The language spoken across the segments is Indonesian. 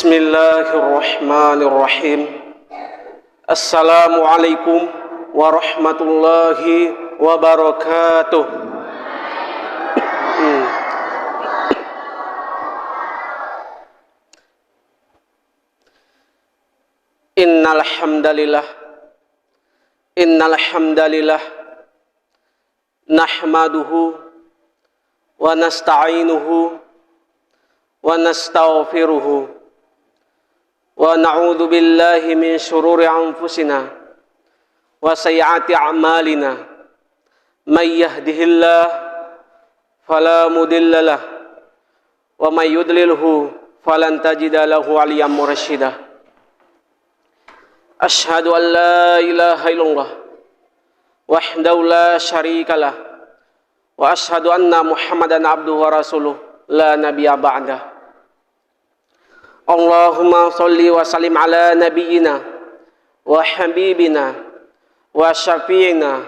Bismillahirrahmanirrahim. Assalamualaikum warahmatullahi wabarakatuh. Innal hamdalillah nahmaduhu wa nasta'inuhu wa nastaghfiruhu wa na'udzu billahi min syururi anfusina wa sayyiati a'malina. May yahdihillahu fala mudhillalah wa may yudlilhu falan tajida lahu waliyyan mursyida. Asyhadu an la ilaha illallah wahdahu la syarikalah wa asyhadu anna Muhammadan abduhu wa rasuluh la nabiyya ba'dah. Allahumma sholli wa sallim ala nabiyyina wa habibina wa syafi'ina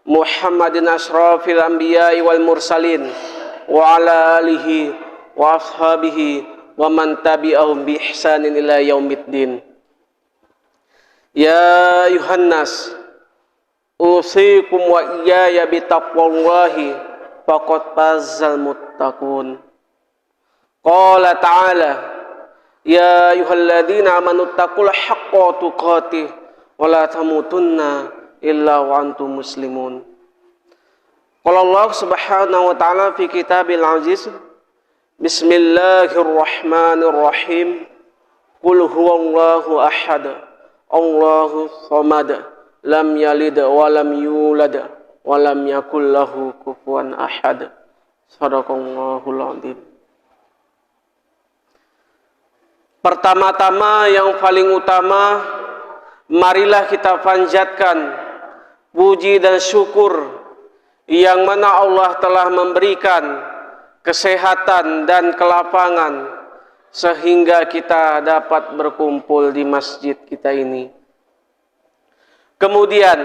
Muhammadin asrafil anbiya'i wal mursalin wa ala alihi wa ashabihi wa man tabi'ahum bi ihsanin ila yaumiddin. Ya ayuhan nas usikum wa iyaya bi taqwallahi faqad fazal muttaqun. Qala ta'ala ya ayyuhalladzina amanu taqul haqqa tuqatih wa la tamutunna illa wa antum muslimun. Qala Allah subhanahu wa ta'ala fi kitabil aziz, bismillahirrahmanirrahim, qul huwallahu ahad Allahu samad lam yalid wa lam yulad wa lam yakul lahu kufuwan ahad. Shadaqallahul adzim. Pertama-tama yang paling utama, marilah kita panjatkan puji dan syukur yang mana Allah telah memberikan kesehatan dan kelapangan sehingga kita dapat berkumpul di masjid kita ini. Kemudian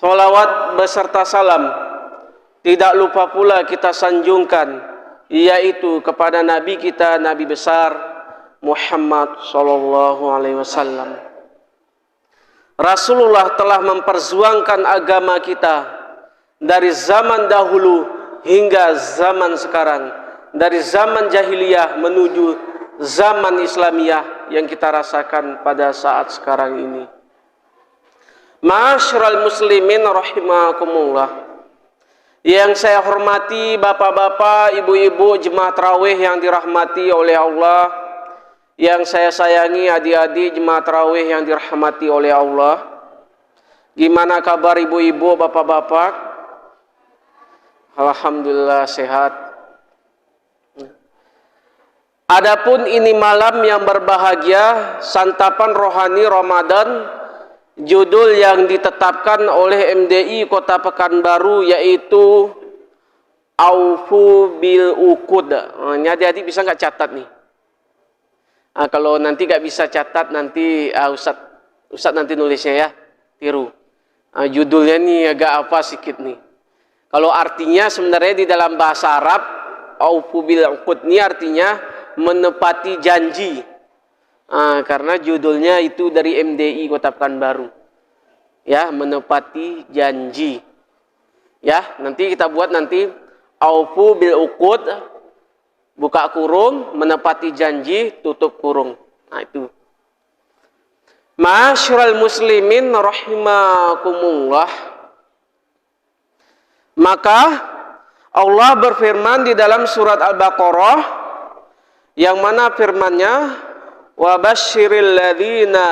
sholawat beserta salam tidak lupa pula kita sanjungkan, yaitu kepada Nabi kita, Nabi besar Muhammad sallallahu alaihi wasallam. Rasulullah telah memperjuangkan agama kita dari zaman dahulu hingga zaman sekarang, dari zaman jahiliyah menuju zaman Islamiyah yang kita rasakan pada saat sekarang ini. Ma'asyiral muslimin rahimakumullah, yang saya hormati bapak-bapak, ibu-ibu jemaah tarawih yang dirahmati oleh Allah, yang saya sayangi adik-adik jemaah tarawih yang dirahmati oleh Allah. Gimana kabar ibu-ibu, bapak-bapak? Alhamdulillah sehat. Adapun ini malam yang berbahagia, santapan rohani Ramadan, judul yang ditetapkan oleh MDI Kota Pekanbaru yaitu Aufu bil Uqud. Ini adik-adik bisa nggak catat nih? Kalau nanti nggak bisa catat, nanti Ustadz nanti nulisnya ya, tiru. Judulnya nih agak apa sedikit nih. Kalau artinya sebenarnya di dalam bahasa Arab, Aufu bil Uqud ini artinya menepati janji. Karena judulnya itu dari MDI Kota Pekanbaru. Ya, menepati janji. Ya, nanti kita buat nanti Aufu bil Uqud, buka kurung, menepati janji, tutup kurung. Nah itu. Ma'asyiral muslimin rahimakumullah. Maka Allah berfirman di dalam surat Al-Baqarah, yang mana firman-Nya, wa basyiril ladzina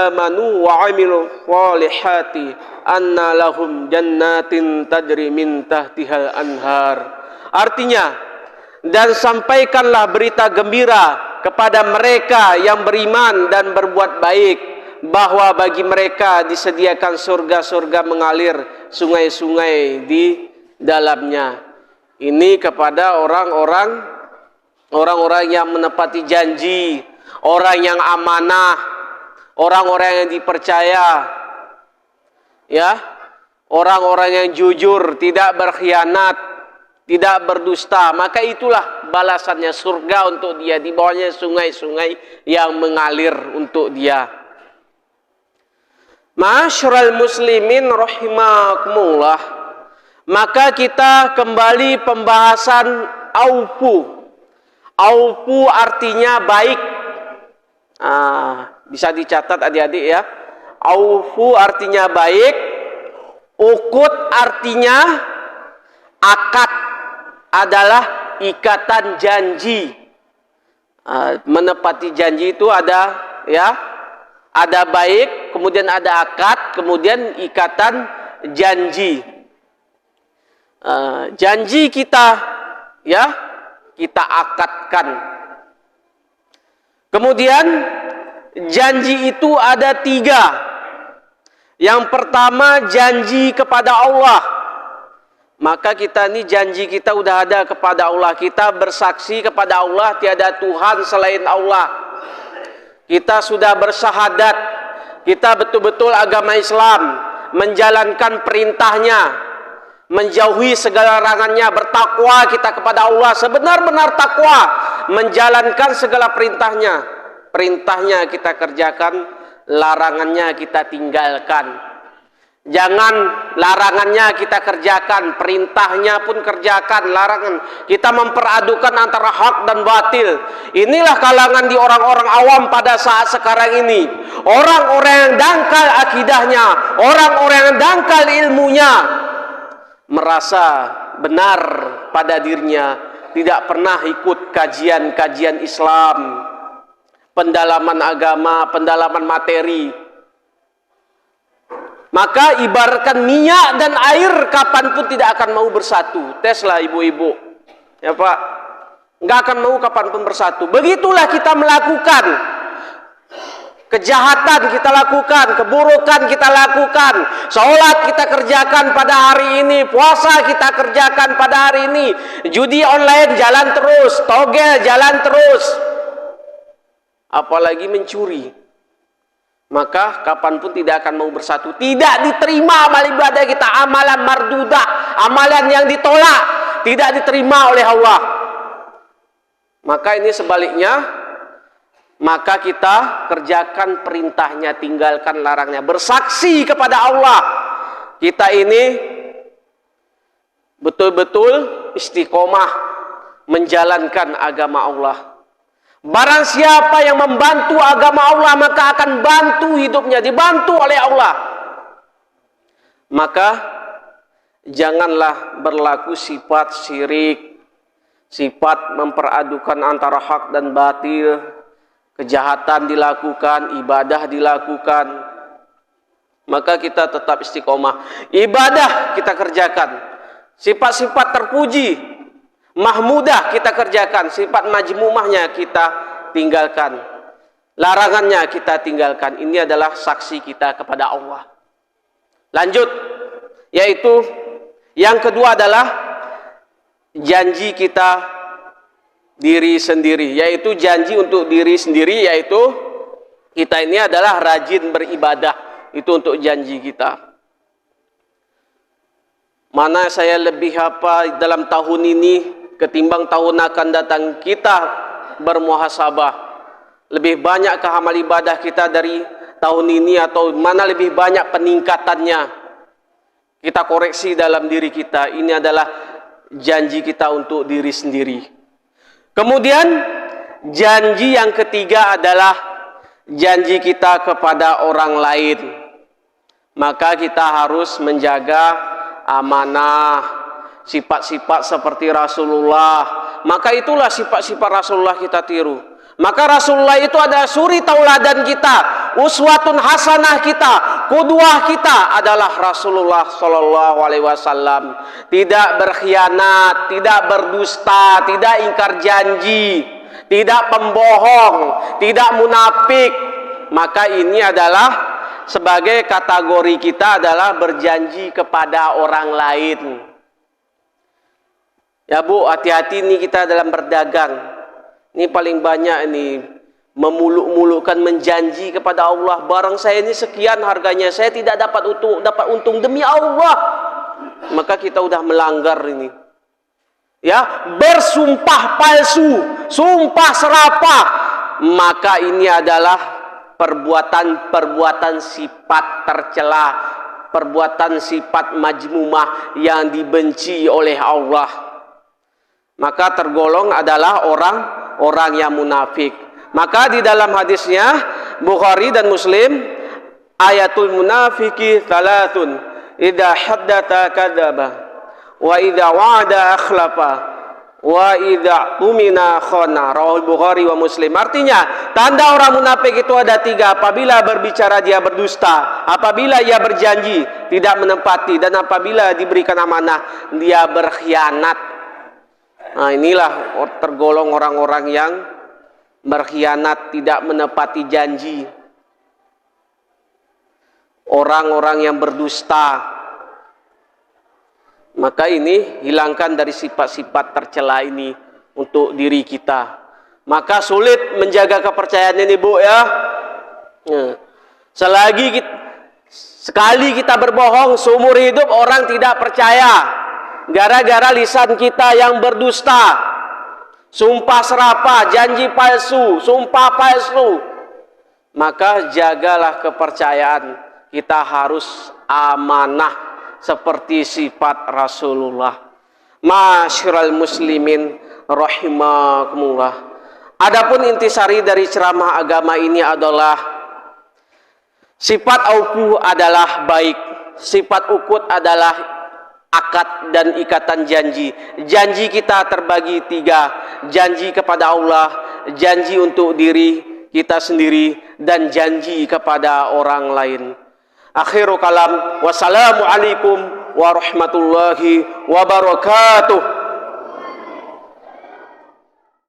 amanu wa 'amilus sholihati anna lahum jannatin tajri min tahtihal anhar. Artinya, dan sampaikanlah berita gembira kepada mereka yang beriman dan berbuat baik, bahwa bagi mereka disediakan surga-surga mengalir sungai-sungai di dalamnya. Ini kepada orang-orang yang menepati janji, orang yang amanah, orang-orang yang dipercaya, ya, orang-orang yang jujur, tidak berkhianat, tidak berdusta, maka itulah balasannya, surga untuk dia, di bawahnya sungai-sungai yang mengalir untuk dia. Ma'asyiral muslimin rahimakumullah, maka kita kembali pembahasan aufu. Aufu artinya baik. Bisa dicatat adik-adik ya. Aufu artinya baik, ukut artinya akad, adalah ikatan janji. Menepati janji itu ada ya, ada baik, kemudian ada akad, kemudian ikatan janji. Janji kita ya, kita akadkan. Kemudian janji itu ada 3. Yang pertama janji kepada Allah. Maka kita ini janji kita udah ada kepada Allah. Kita bersaksi kepada Allah tiada Tuhan selain Allah. Kita sudah bersyahadat, kita betul-betul agama Islam, menjalankan perintahnya, menjauhi segala larangannya, bertakwa kita kepada Allah sebenar-benar takwa, menjalankan segala perintahnya. Perintahnya kita kerjakan, larangannya kita tinggalkan. Jangan larangannya kita kerjakan, perintahnya pun kerjakan, larangan. Kita memperadukan antara hak dan batil. Inilah kalangan di orang-orang awam pada saat sekarang ini. Orang-orang yang dangkal akidahnya, orang-orang yang dangkal ilmunya, merasa benar pada dirinya, tidak pernah ikut kajian-kajian Islam, pendalaman agama, pendalaman materi. Maka ibaratkan minyak dan air kapanpun tidak akan mau bersatu. Teslah ibu-ibu, ya Pak, nggak akan mau kapanpun bersatu. Begitulah kita melakukan kejahatan, kita lakukan keburukan, kita lakukan sholat kita kerjakan pada hari ini, puasa kita kerjakan pada hari ini, judi online jalan terus, togel jalan terus, apalagi mencuri. Maka kapanpun tidak akan mau bersatu. Tidak diterima amal ibadah kita, amalan mardudah, amalan yang ditolak, tidak diterima oleh Allah. Maka ini sebaliknya, maka kita kerjakan perintahnya, tinggalkan larangnya, bersaksi kepada Allah. Kita ini betul-betul istiqomah menjalankan agama Allah. Barang siapa yang membantu agama Allah, maka akan bantu hidupnya, dibantu oleh Allah. Maka janganlah berlaku sifat syirik, sifat memperadukan antara hak dan batil, kejahatan dilakukan, ibadah dilakukan. Maka kita tetap istiqomah, ibadah kita kerjakan, sifat-sifat terpuji mahmudah kita kerjakan, sifat majmumahnya kita tinggalkan, larangannya kita tinggalkan. Ini adalah saksi kita kepada Allah. Lanjut, yaitu yang kedua adalah janji kita diri sendiri, yaitu janji untuk diri sendiri, yaitu kita ini adalah rajin beribadah. Itu untuk janji kita. Mana saya lebih apa dalam tahun ini ketimbang tahun akan datang, kita bermuhasabah. Lebih banyakkah amal ibadah kita dari tahun ini, atau mana lebih banyak peningkatannya? Kita koreksi dalam diri kita. Ini adalah janji kita untuk diri sendiri. Kemudian janji yang ketiga adalah janji kita kepada orang lain. Maka kita harus menjaga amanah, sifat-sifat seperti Rasulullah. Maka itulah sifat-sifat Rasulullah kita tiru. Maka Rasulullah itu adalah suri tauladan kita, uswatun hasanah kita, qudwah kita adalah Rasulullah Shallallahu Alaihi Wasallam. Tidak berkhianat, tidak berdusta, tidak ingkar janji, tidak pembohong, tidak munafik. Maka ini adalah sebagai kategori kita adalah berjanji kepada orang lain. Ya Bu, hati-hati nih kita dalam berdagang. Ini paling banyak ini memuluk-mulukkan, menjanji kepada Allah, barang saya ini sekian harganya, saya tidak dapat untung demi Allah. Maka kita udah melanggar ini. ya, bersumpah palsu, sumpah serapah, maka ini adalah perbuatan sifat tercela, perbuatan sifat majmumah yang dibenci oleh Allah. Maka tergolong adalah orang yang munafik. Maka di dalam hadisnya Bukhari dan Muslim, ayatul munafiki thalathun, idza haddatha kadzaba, wa idza wa'ada akhlafa, wa idza tumina khana. Rawahul Bukhari wa Muslim. Artinya, tanda orang munafik itu ada 3. Apabila berbicara dia berdusta, apabila ia berjanji tidak menepati, dan apabila diberikan amanah dia berkhianat. Nah, inilah tergolong orang-orang yang berkhianat, tidak menepati janji. Orang-orang yang berdusta. Maka ini hilangkan dari sifat-sifat tercela ini untuk diri kita. Maka sulit menjaga kepercayaan ini, Bu, ya. Sekali kita berbohong seumur hidup orang tidak percaya. Gara-gara lisan kita yang berdusta, sumpah serapah, janji palsu, sumpah palsu. Maka jagalah kepercayaan. Kita harus amanah seperti sifat Rasulullah. Ma'asyiral muslimin rahimakumullah. Adapun intisari dari ceramah agama ini adalah sifat auku adalah baik, sifat ukut adalah akad dan ikatan janji. Janji kita terbagi 3. Janji kepada Allah, janji untuk diri kita sendiri, dan janji kepada orang lain. Akhirul kalam, wassalamualaikum warahmatullahi wabarakatuh.